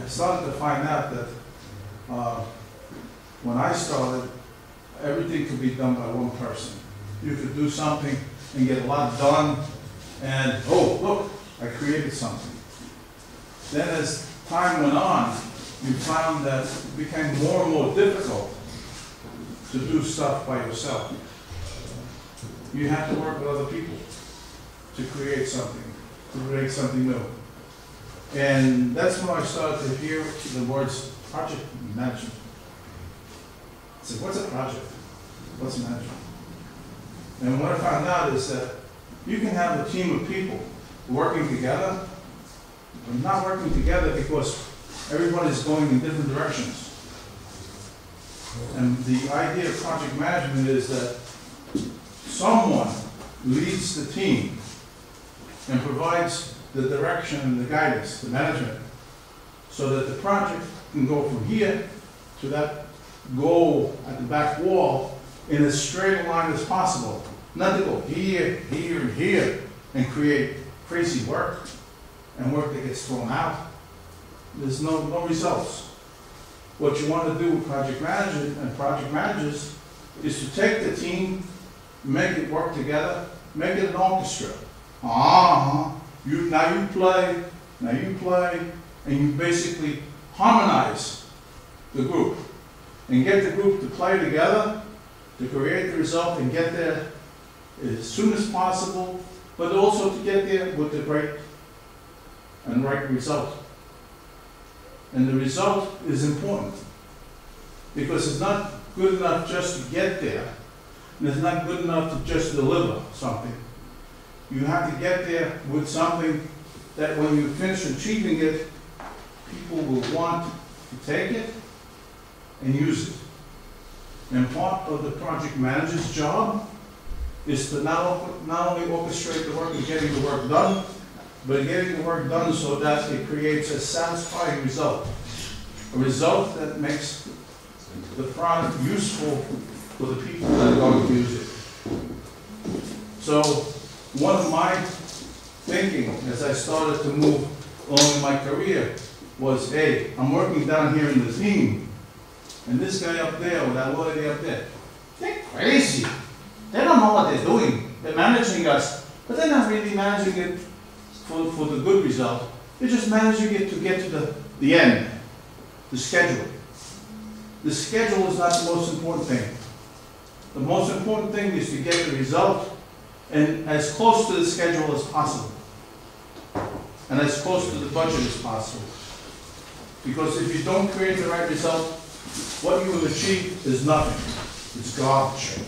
I started to find out that when I started, everything could be done by one person. You could do something and get a lot done, and oh, look, I created something. Then as time went on, you found that it became more and more difficult to do stuff by yourself. You had to work with other people to create something new. And that's when I started to hear the words project management. I said, what's a project? What's management? And what I found out is that you can have a team of people working together, but not working together because everybody's going in different directions. And the idea of project management is that someone leads the team and provides the direction and the guidance, the management, so that the project can go from here to that goal at the back wall in as straight a line as possible. Not to go here, here, and here and create crazy work and work that gets thrown out. There's no results. What you want to do with project management and project managers is to take the team, make it work together, make it an orchestra. Now you play, and you basically harmonize the group and get the group to play together to create the result and get there as soon as possible, but also to get there with the great and right result. And the result is important because it's not good enough just to get there, and it's not good enough to just deliver something. You have to get there with something that when you finish achieving it, people will want to take it and use it. And part of the project manager's job is to not only orchestrate the work and getting the work done, but getting the work done so that it creates a satisfying result. A result that makes the product useful for the people that are going to use it. So one of my thinking as I started to move along in my career was, hey, I'm working down here in the team, and this guy up there or that lady up there, they're crazy. They don't know what they're doing. They're managing us, but they're not really managing it for the good result. They're just managing it to get to the end, the schedule. The schedule is not the most important thing. The most important thing is to get the result and as close to the schedule as possible. And as close to the budget as possible. Because if you don't create the right result, what you will achieve is nothing. It's garbage.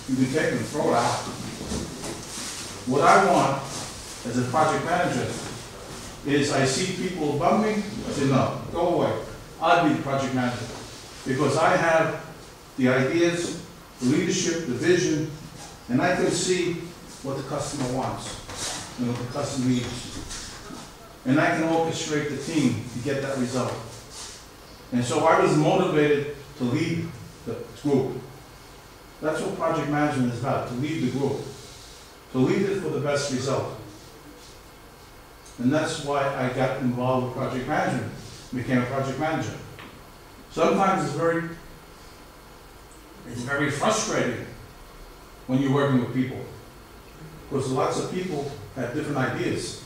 You can take it and throw it out. What I want as a project manager is I see people above me, I say, no, go away. I'll be the project manager. Because I have the ideas, the leadership, the vision, and I can see what the customer wants and what the customer needs. And I can orchestrate the team to get that result. And so I was motivated to lead the group. That's what project management is about, to lead the group. To lead it for the best result. And that's why I got involved with project management, became a project manager. Sometimes it's very frustrating when you're working with people. Because lots of people have different ideas.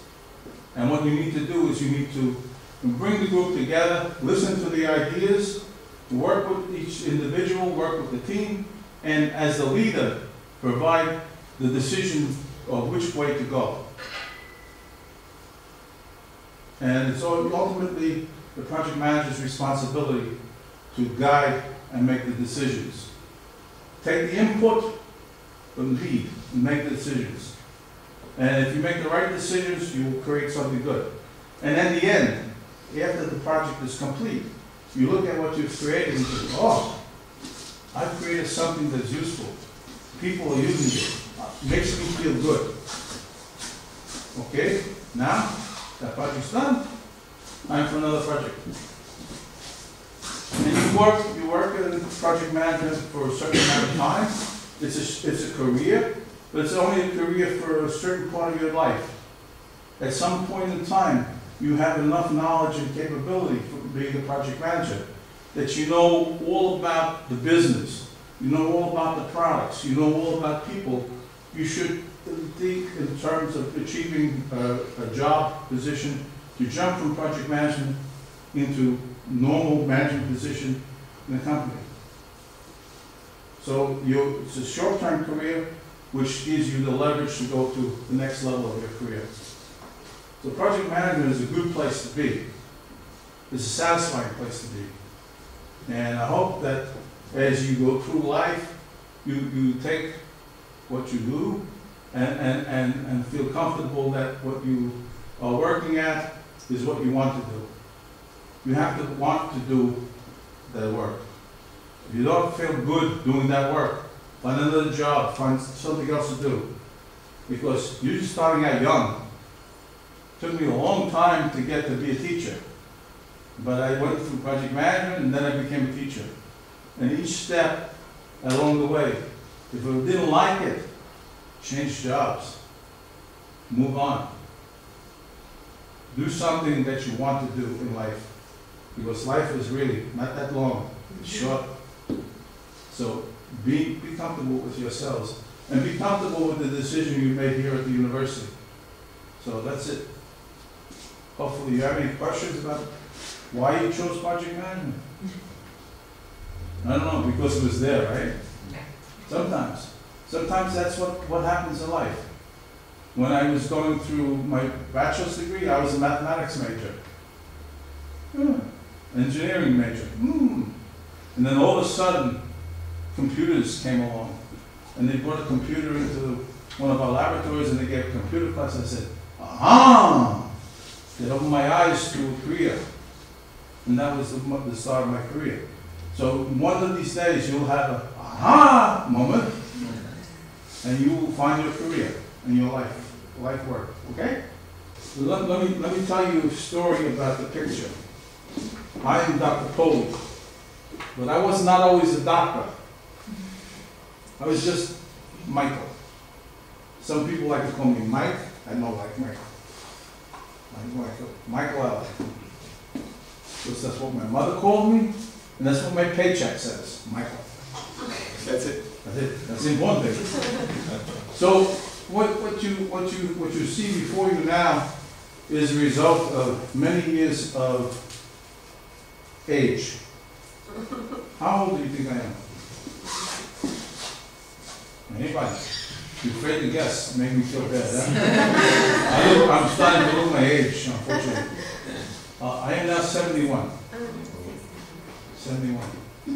And what you need to do is you need to bring the group together, listen to the ideas, work with each individual, work with the team, and as the leader, provide the decision of which way to go. And it's ultimately the project manager's responsibility to guide and make the decisions. Take the input, but lead and make the decisions. And if you make the right decisions, you will create something good. And in the end, after the project is complete, you look at what you've created and say, oh, I've created something that's useful. People are using it. It makes me feel good. Okay, now that project's done, time for another project. And you work in project management for a certain amount of time. It's a career, but it's only a career for a certain part of your life. At some point in time, you have enough knowledge and capability for being a project manager, that you know all about the business, you know all about the products, you know all about people. You should think in terms of achieving a job position to jump from project management into normal management position in the company. So it's a short-term career which gives you the leverage to go to the next level of your career. So project management is a good place to be. It's a satisfying place to be. And I hope that as you go through life, you take what you do and feel comfortable that what you are working at is what you want to do. You have to want to do that work. If you don't feel good doing that work, find another job, find something else to do. Because you're just starting out young. It took me a long time to get to be a teacher. But I went through project management and then I became a teacher. And each step along the way, if I didn't like it, change jobs, move on. Do something that you want to do in life. Because life is really not that long, it's short. So be comfortable with yourselves and be comfortable with the decision you made here at the university. So that's it. Hopefully you have any questions about why you chose project management. I don't know, because it was there, right? Sometimes. Sometimes that's what happens in life. When I was going through my bachelor's degree, I was a mathematics major. Engineering major. And then all of a sudden, computers came along. And they brought a computer into one of our laboratories and they gave a computer class. I said, aha! It opened my eyes to a career. And that was the start of my career. So one of these days you'll have a aha moment and you will find your career and your life work. Okay? So let me tell you a story about the picture. I am Dr. Poli, but I was not always a doctor. I was just Michael. Some people like to call me Mike. I don't like Michael. Michael L. Because that's what my mother called me, and that's what my paycheck says, Michael. That's it. That's it. That's the important thing. So what you see before you now is a result of many years of age. How old do you think I am? Anybody? You're afraid to guess. Make me feel bad. Huh? I'm starting to look my age, unfortunately. I am now 71. 71.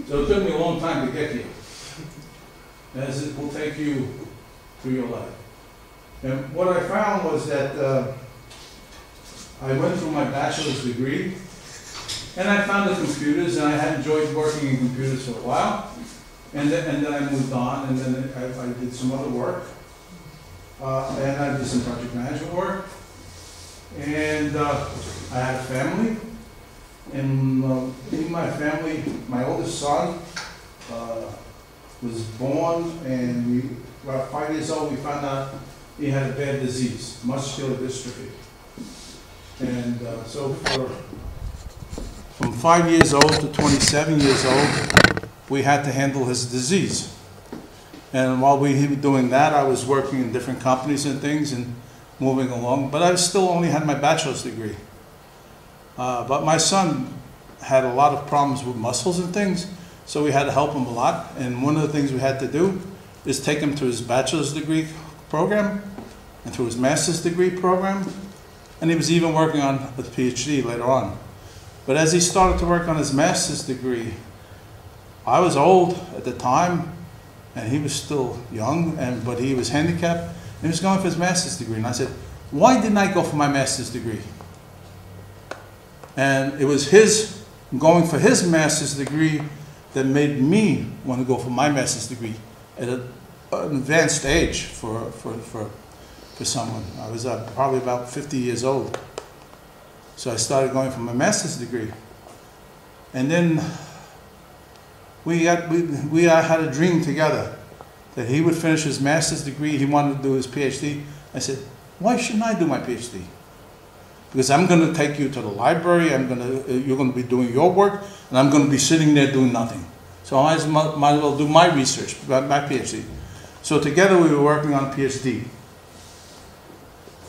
So it took me a long time to get here, as it will take you through your life. And what I found was that I went through my bachelor's degree, and I found the computers, and I had enjoyed working in computers for a while. And then I moved on, and then I did some other work. And I did some project management work. And I had a family. And in my family, my oldest son was born, and about 5 years old, we found out he had a bad disease, muscular dystrophy. And so from 5 years old to 27 years old, we had to handle his disease. And while we were doing that, I was working in different companies and things and moving along, but I still only had my bachelor's degree. But my son had a lot of problems with muscles and things, so we had to help him a lot. And one of the things we had to do is take him to his bachelor's degree program and through his master's degree program. And he was even working on a PhD later on. But as he started to work on his master's degree, I was old at the time, and he was still young, but he was handicapped, and he was going for his master's degree. And I said, why didn't I go for my master's degree? And it was his going for his master's degree that made me want to go for my master's degree at an advanced age for someone. I was probably about 50 years old. So I started going for my master's degree. And then we had a dream together that he would finish his master's degree. He wanted to do his PhD. I said, why shouldn't I do my PhD? Because I'm going to take you to the library, you're going to be doing your work, and I'm going to be sitting there doing nothing. So I might as well do my research, my PhD. So together we were working on a PhD.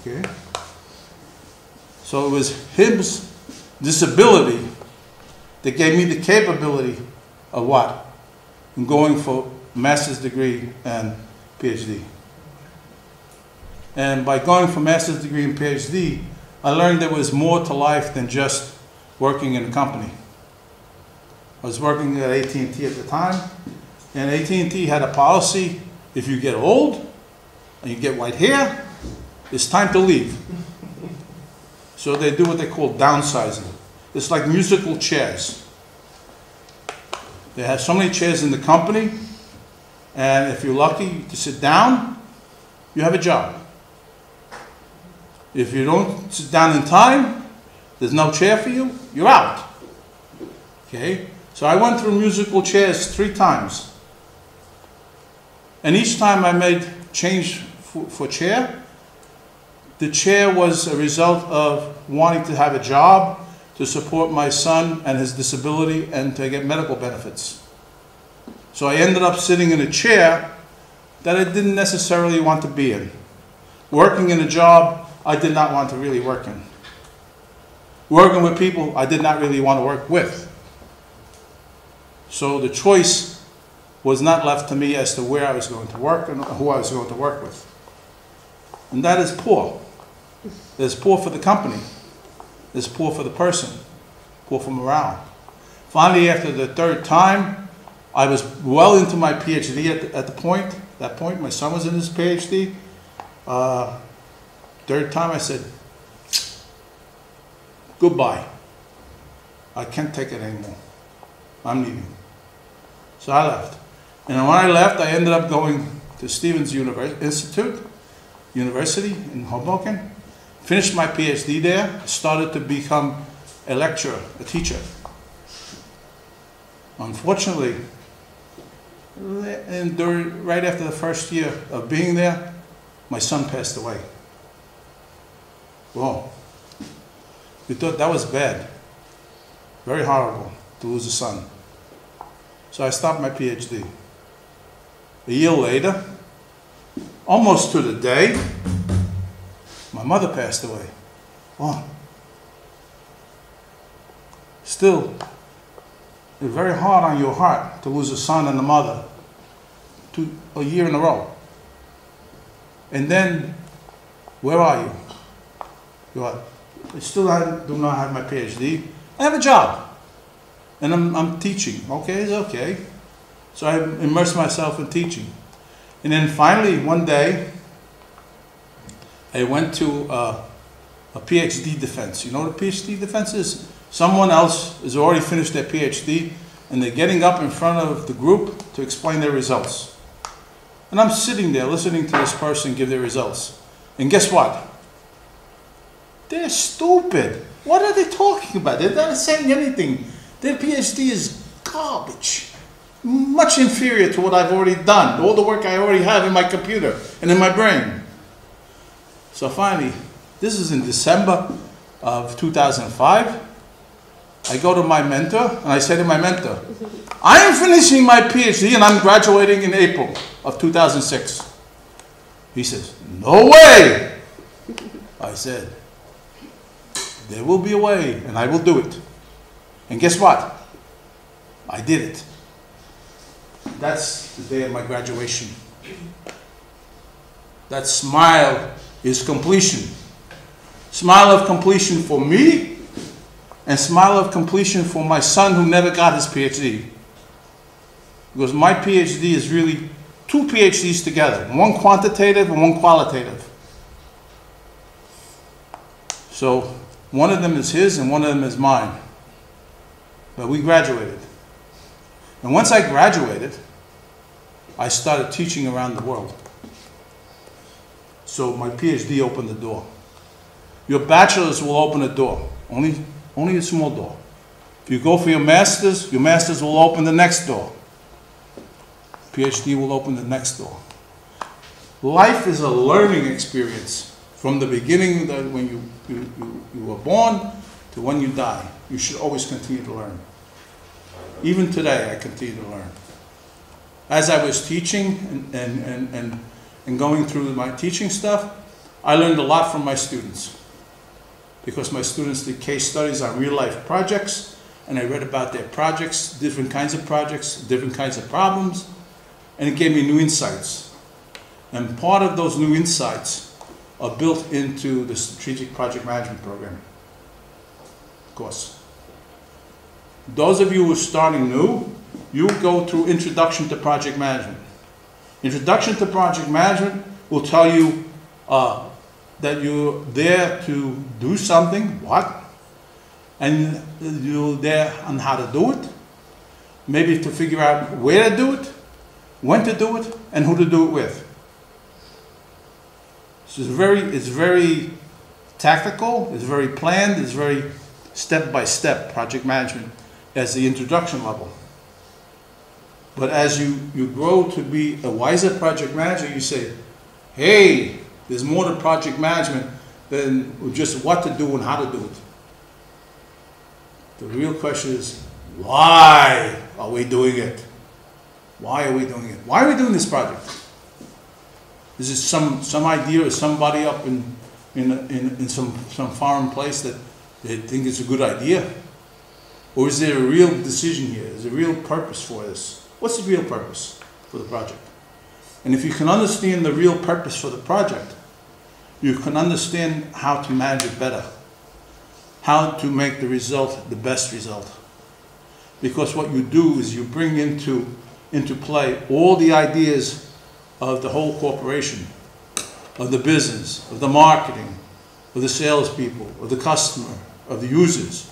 Okay? So it was his disability that gave me the capability of what? I'm going for master's degree and PhD. And by going for master's degree and PhD, I learned there was more to life than just working in a company. I was working at AT&T at the time, and AT&T had a policy, if you get old and you get white hair, it's time to leave. So they do what they call downsizing. It's like musical chairs. They have so many chairs in the company, and if you're lucky to sit down, you have a job. If you don't sit down in time, there's no chair for you, you're out. Okay? So I went through musical chairs 3 times. And each time I made change for chair, the chair was a result of wanting to have a job to support my son and his disability and to get medical benefits. So I ended up sitting in a chair that I didn't necessarily want to be in. Working in a job I did not want to really work in. Working with people I did not really want to work with. So the choice was not left to me as to where I was going to work and who I was going to work with. And that is poor. It's poor for the company. It's poor for the person. Poor for morale. Finally, after the 3rd time, I was well into my PhD at that point. My son was in his PhD. 3rd time I said, goodbye. I can't take it anymore. I'm leaving. So I left. And when I left, I ended up going to Stevens University in Hoboken. Finished my PhD there. Started to become a lecturer, a teacher. Unfortunately, right after the 1st year of being there, my son passed away. Whoa. We thought that was bad. Very horrible to lose a son. So I stopped my PhD. A year later, almost to the day, my mother passed away. Oh. Still, it's very hard on your heart to lose a son and a mother a year in a row. And then, where are you? I still do not have my PhD. I have a job. And I'm teaching. Okay, it's okay. So I immersed myself in teaching. And then finally, one day, I went to a PhD defense. You know what a PhD defense is? Someone else has already finished their PhD, and they're getting up in front of the group to explain their results. And I'm sitting there listening to this person give their results. And guess what? They're stupid. What are they talking about? They're not saying anything. Their PhD is garbage. Much inferior to what I've already done. All the work I already have in my computer and in my brain. So finally, this is in December of 2005. I go to my mentor and I say to my mentor, I am finishing my PhD and I'm graduating in April of 2006. He says, no way. I said, there will be a way and I will do it. And guess what? I did it. That's the day of my graduation. That smile is completion. Smile of completion for me and smile of completion for my son who never got his PhD. Because my PhD is really 2 PhDs together, one quantitative and one qualitative. So one of them is his and one of them is mine. But we graduated. And once I graduated, I started teaching around the world. So my PhD opened the door. Your bachelor's will open a door, only a small door. If you go for your master's will open the next door. PhD will open the next door. Life is a learning experience From the beginning, when you were born to when you die, you should always continue to learn. Even today, I continue to learn. As I was teaching and going through my teaching stuff, I learned a lot from my students. Because my students did case studies on real life projects, and I read about their projects, different kinds of projects, different kinds of problems, and it gave me new insights. And part of those new insights are built into the Strategic Project Management Program course. Those of you who are starting new, you go through Introduction to Project Management. Introduction to Project Management will tell you that you're there to do something, what? And you're there on how to do it. Maybe to figure out where to do it, when to do it, and who to do it with. So it's very tactical, it's very planned, it's very step-by-step project management as the introduction level. But as you grow to be a wiser project manager, you say, hey, there's more to project management than just what to do and how to do it. The real question is, why are we doing it? Why are we doing it? Why are we doing this project? Is it some idea of somebody up in some foreign place that they think it's a good idea? Or is there a real decision here? Is there a real purpose for this? What's the real purpose for the project? And if you can understand the real purpose for the project, you can understand how to manage it better, how to make the result the best result. Because what you do is you bring into play all the ideas of the whole corporation, of the business, of the marketing, of the salespeople, of the customer, of the users.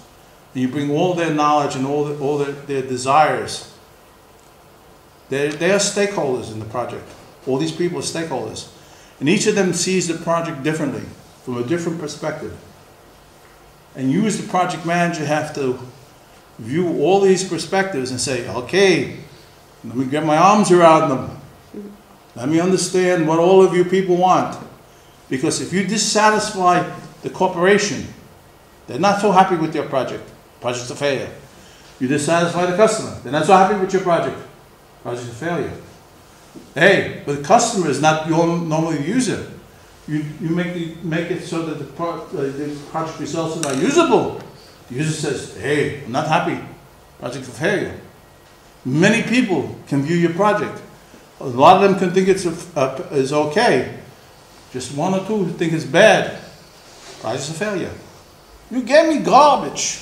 And you bring all their knowledge and all their desires. They are stakeholders in the project. All these people are stakeholders. And each of them sees the project differently, from a different perspective. And you as the project manager have to view all these perspectives and say, okay, let me get my arms around them. Let me understand what all of you people want. Because if you dissatisfy the corporation, they're not so happy with your project. Project's a failure. You dissatisfy the customer, they're not so happy with your project. Project's a failure. Hey, but the customer is not your normally user. You make it so that the project results are not usable. The user says, hey, I'm not happy. Project's a failure. Many people can view your project. A lot of them can think it's okay. Just one or two think it's bad. Project's a failure. You gave me garbage.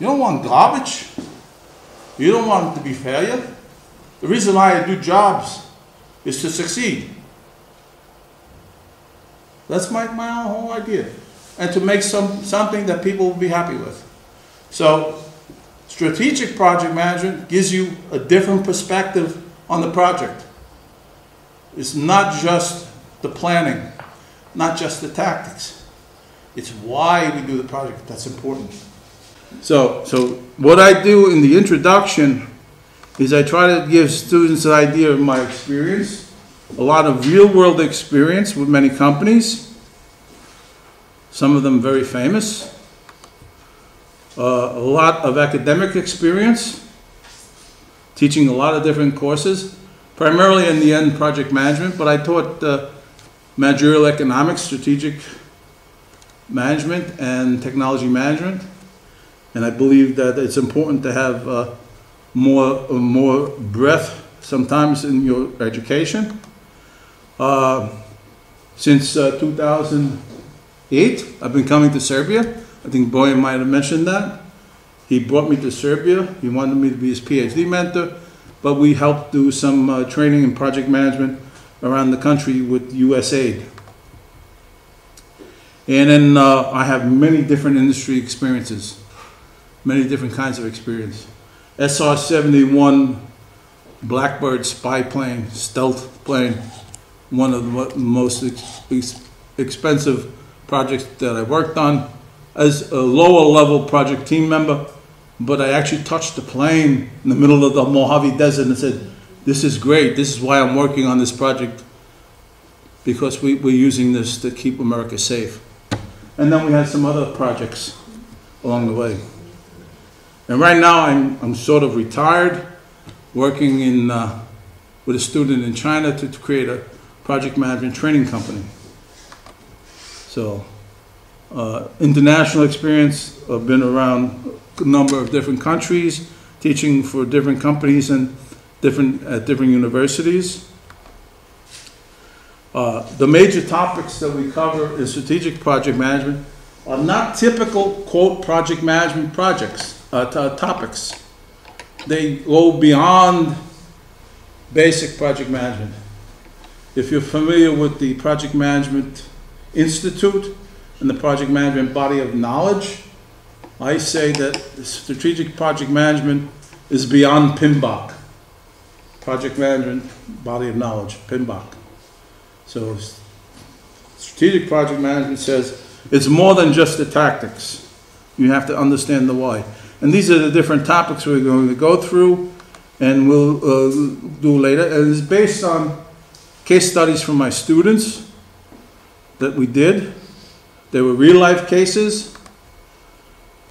You don't want garbage. You don't want it to be failure. The reason why I do jobs is to succeed. That's my whole idea. And to make something that people will be happy with. So, strategic project management gives you a different perspective on the project. It's not just the planning, not just the tactics. It's why we do the project that's important. So what I do in the introduction is I try to give students an idea of my experience, a lot of real-world experience with many companies, some of them very famous, a lot of academic experience, teaching a lot of different courses, primarily in the end project management, but I taught managerial economics, strategic management, and technology management. And I believe that it's important to have more breadth sometimes in your education. Since 2008, I've been coming to Serbia. I think Bojan might have mentioned that. He brought me to Serbia. He wanted me to be his PhD mentor, but we helped do some training in project management around the country with USAID. And then I have many different industry experiences, many different kinds of experience. SR-71 Blackbird spy plane, stealth plane, one of the most expensive projects that I worked on as a lower level project team member, but I actually touched the plane in the middle of the Mojave Desert and said, this is great, this is why I'm working on this project, because we're using this to keep America safe. And then we had some other projects along the way. And right now I'm sort of retired, working in with a student in China to create a project management training company. So international experience. I've been around a number of different countries, teaching for different companies and at different universities. The major topics that we cover in strategic project management are not typical, quote, project management topics. They go beyond basic project management. If you're familiar with the Project Management Institute and the project management body of knowledge, I say that strategic project management is beyond PMBOK. Project Management Body of Knowledge, PMBOK. So strategic project management says it's more than just the tactics. You have to understand the why. And these are the different topics we're going to go through and we'll do later. And it's based on case studies from my students that we did. They were real life cases.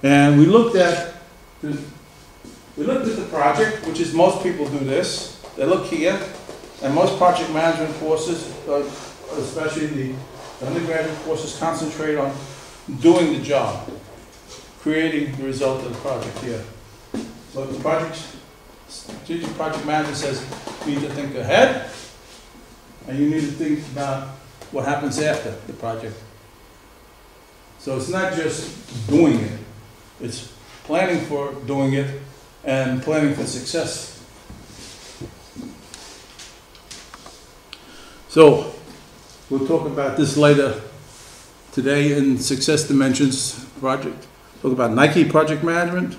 And we looked at the project, which is most people do this. They look here, and most project management courses, especially the undergraduate courses, concentrate on doing the job, creating the result of the project here. So the strategic project management says you need to think ahead, and you need to think about what happens after the project. So it's not just doing it, it's planning for doing it and planning for success. So we'll talk about this later today in Success Dimensions project. Talk about Nike project management.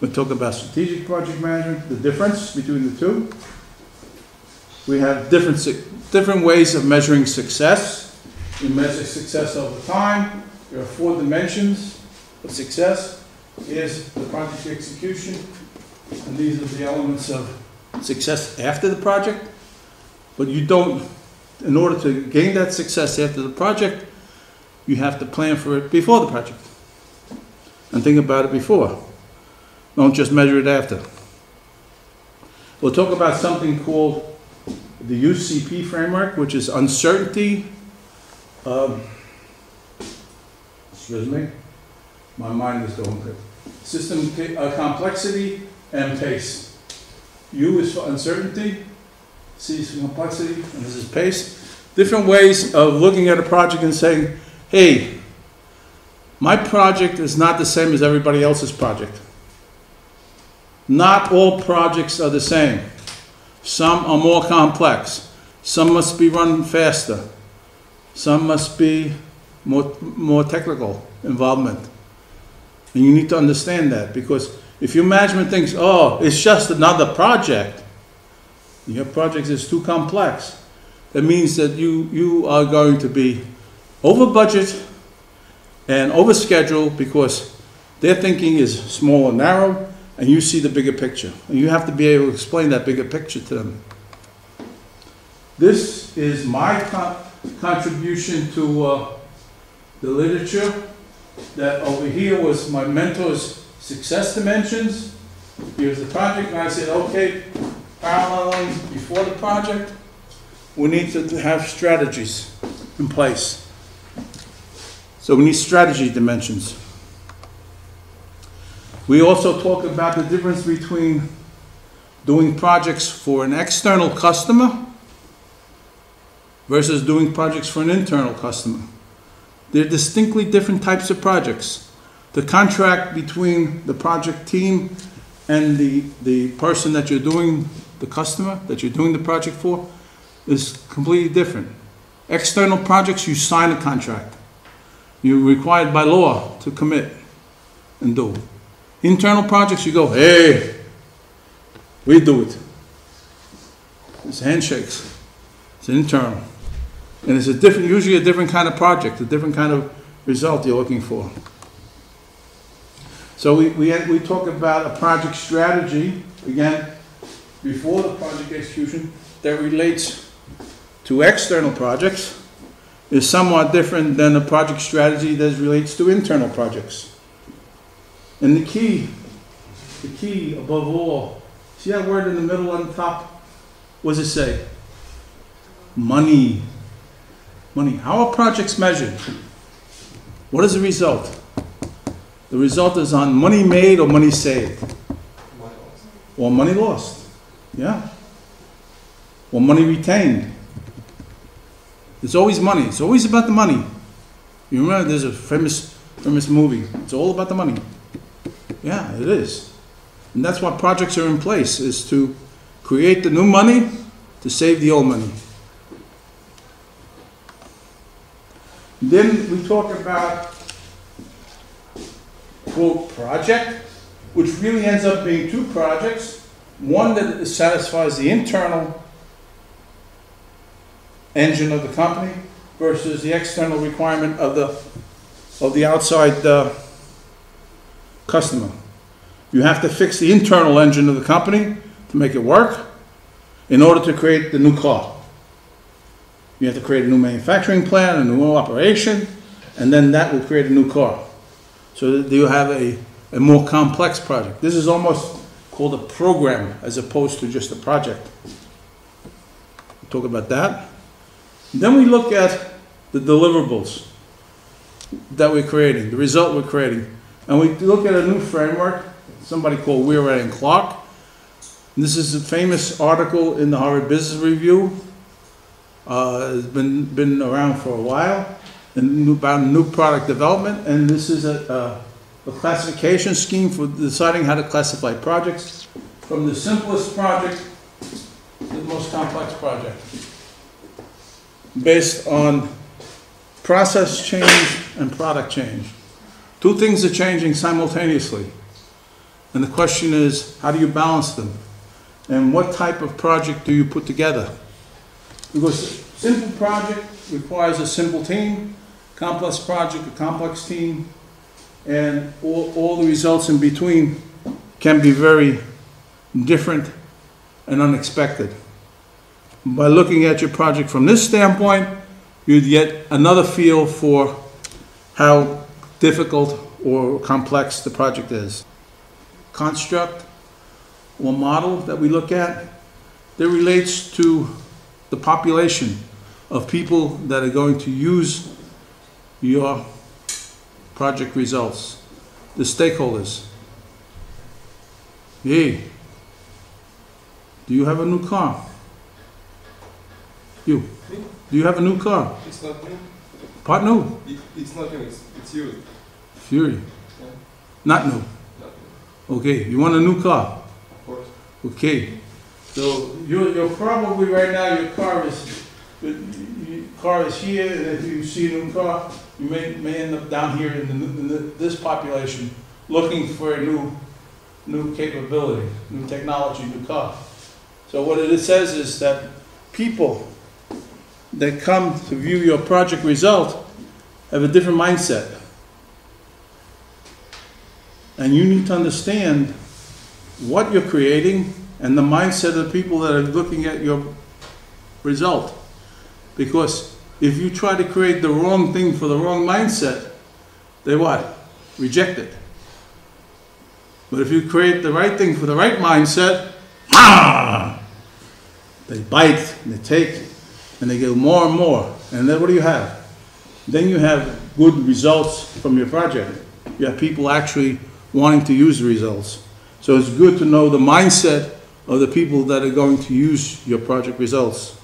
We'll talk about strategic project management, the difference between the two. We have different ways of measuring success. We measure success over time. There are 4 dimensions of success. Here's the project execution, and these are the elements of success after the project. But you don't, in order to gain that success after the project, you have to plan for it before the project. And think about it before. Don't just measure it after. We'll talk about something called the UCP framework, which is uncertainty. Excuse me. My mind is going good. System complexity and pace. U is for uncertainty. C is for complexity, and this is pace. Different ways of looking at a project and saying, hey, my project is not the same as everybody else's project. Not all projects are the same. Some are more complex. Some must be run faster. Some must be more technical involvement. And you need to understand that, because if your management thinks, oh, it's just another project, your project is too complex, that means that you are going to be over budget and over schedule because their thinking is small and narrow, and you see the bigger picture. And you have to be able to explain that bigger picture to them. This is my contribution to the literature. That over here was my mentor's success dimensions. Here's the project, and I said, okay, paralleling before the project, we need to have strategies in place. So we need strategy dimensions. We also talk about the difference between doing projects for an external customer versus doing projects for an internal customer. They're distinctly different types of projects. The contract between the project team and the person that you're doing, the customer that you're doing the project for, is completely different. External projects, you sign a contract. You're required by law to commit and do. Internal projects, you go, hey, we do it. It's handshakes. It's internal. And it's usually a different kind of project, a different kind of result you're looking for. So we talk about a project strategy, again, before the project execution, that relates to to external projects is somewhat different than a project strategy that relates to internal projects. And the key above all, see that word in the middle on the top? What does it say? Money. Money. How are projects measured? What is the result? The result is on money made or money saved. Or money lost. Yeah. Or money retained. It's always money. It's always about the money. You remember there's a famous movie. It's all about the money. Yeah, it is. And that's why projects are in place, is to create the new money to save the old money. Then we talk about, quote, project, which really ends up being two projects. One that satisfies the internal engine of the company versus the external requirement of the outside customer. You have to fix the internal engine of the company to make it work in order to create the new car. You have to create a new manufacturing plant, a new operation, and then that will create a new car. So that you have a more complex project. This is almost called a program as opposed to just a project. We'll talk about that. Then we look at the deliverables that we're creating, the result we're creating. And we look at a new framework, somebody called Weir and Clark. And this is a famous article in the Harvard Business Review. It's been around for a while, about new product development. And this is a classification scheme for deciding how to classify projects from the simplest project to the most complex project, based on process change and product change. Two things are changing simultaneously. And the question is, how do you balance them? And what type of project do you put together? Because a simple project requires a simple team, complex project, a complex team, and all the results in between can be very different and unexpected. By looking at your project from this standpoint, you'd get another feel for how difficult or complex the project is. Construct or model that we look at, that relates to the population of people that are going to use your project results, the stakeholders. Hey, do you have a new car? You. Do you have a new car? It's not new. Part new? It's not new, it's used. Fury. Yeah. Not new. Not new. Okay, you want a new car? Of course. Okay. So you're probably right now, your car is here, and if you see a new car, you may end up down here in this population looking for a new capability, new technology, new car. So what it says is that people that come to view your project result have a different mindset. And you need to understand what you're creating and the mindset of the people that are looking at your result. Because if you try to create the wrong thing for the wrong mindset, they what? Reject it. But if you create the right thing for the right mindset, they bite, and they take, and they get more and more. And then what do you have? Then you have good results from your project. You have people actually wanting to use the results. So it's good to know the mindset of the people that are going to use your project results.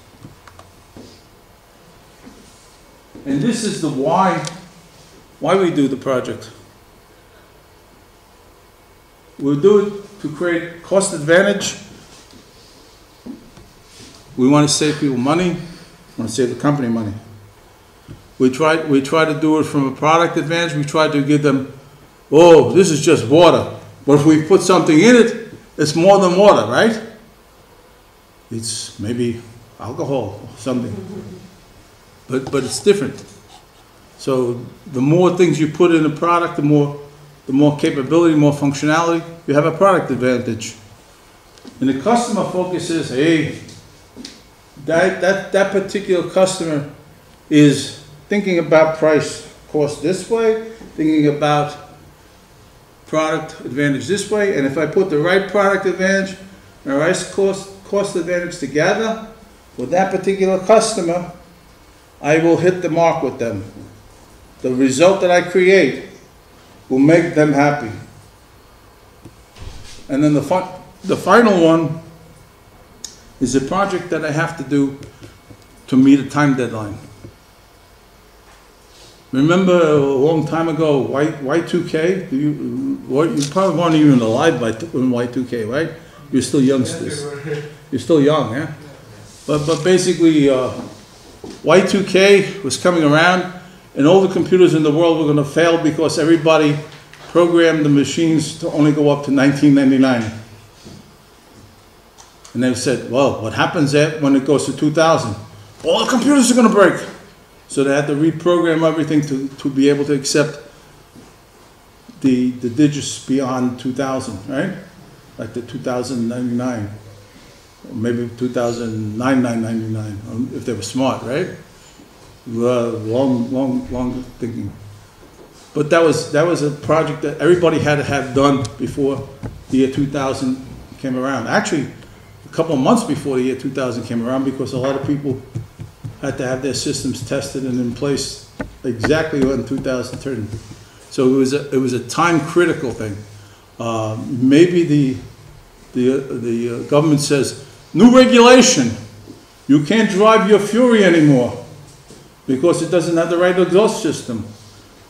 And this is the why we do the project. We'll do it to create cost advantage. We want to save people money. We want to save the company money. We try to do it from a product advantage. We try to give them, oh, this is just water. But if we put something in it, it's more than water, right? It's maybe alcohol or something. But it's different. So the more things you put in a product, the more capability, more functionality, you have a product advantage. And the customer focus is, hey, that particular customer is thinking about price cost this way, thinking about product advantage this way, and if I put the right product advantage and the right cost advantage together with that particular customer, I will hit the mark with them. The result that I create will make them happy. And then the final one is a project that I have to do to meet a time deadline. Remember a long time ago, Y2K? You probably weren't even alive when Y2K, right? You're still youngsters. You're still young, yeah? But basically, Y2K was coming around, and all the computers in the world were going to fail because everybody programmed the machines to only go up to 1999. And they said, well, what happens when it goes to 2000? All the computers are going to break. So they had to reprogram everything to be able to accept the digits beyond 2000, right? Like the 2099, or maybe 2099, if they were smart, right? Long thinking. But that was a project that everybody had to have done before the year 2000 came around. Actually, a couple of months before the year 2000 came around, because a lot of people had to have their systems tested and in place exactly when 2000 turned. So it was a time critical thing. Maybe the government says, new regulation, you can't drive your Fury anymore because it doesn't have the right exhaust system.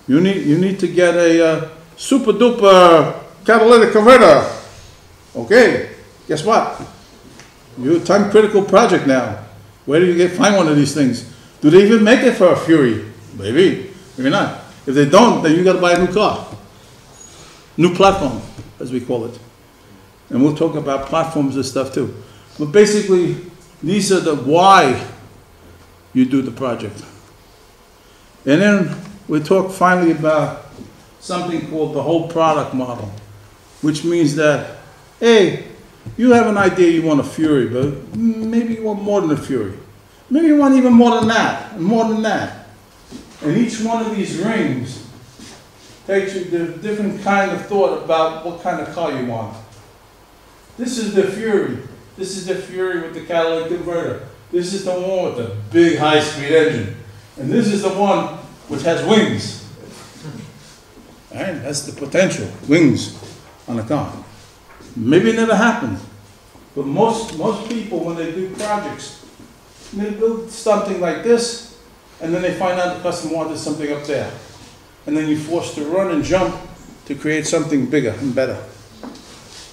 You need to get a super duper catalytic converter. Okay, guess what? You're a time critical project now. Where do you find one of these things? Do they even make it for a Fury? Maybe, maybe not. If they don't, then you got to buy a new car. New platform, as we call it. And we'll talk about platforms and stuff too. But basically, these are the why you do the project. And then we talk finally about something called the whole product model, which means that, hey, you have an idea you want a Fury, but maybe you want more than a Fury. Maybe you want even more than that, and more than that. And each one of these rings takes you to a different kind of thought about what kind of car you want. This is the Fury. This is the Fury with the catalytic converter. This is the one with the big high-speed engine. And this is the one which has wings. All right, that's the potential, wings on a car. Maybe it never happens, but most people, when they do projects, they build something like this, and then they find out the customer wanted something up there. And then you're forced to run and jump to create something bigger and better.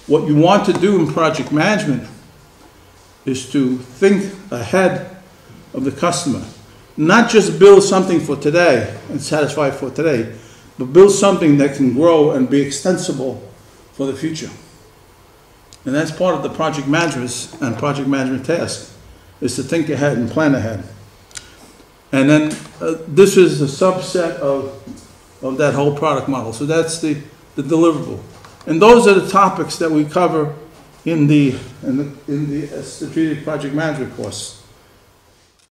What you want to do in project management is to think ahead of the customer. Not just build something for today and satisfy for today, but build something that can grow and be extensible for the future. And that's part of the project management and project management task, is to think ahead and plan ahead. And then this is a subset of that whole product model. So that's the deliverable. And those are the topics that we cover in the strategic project management course.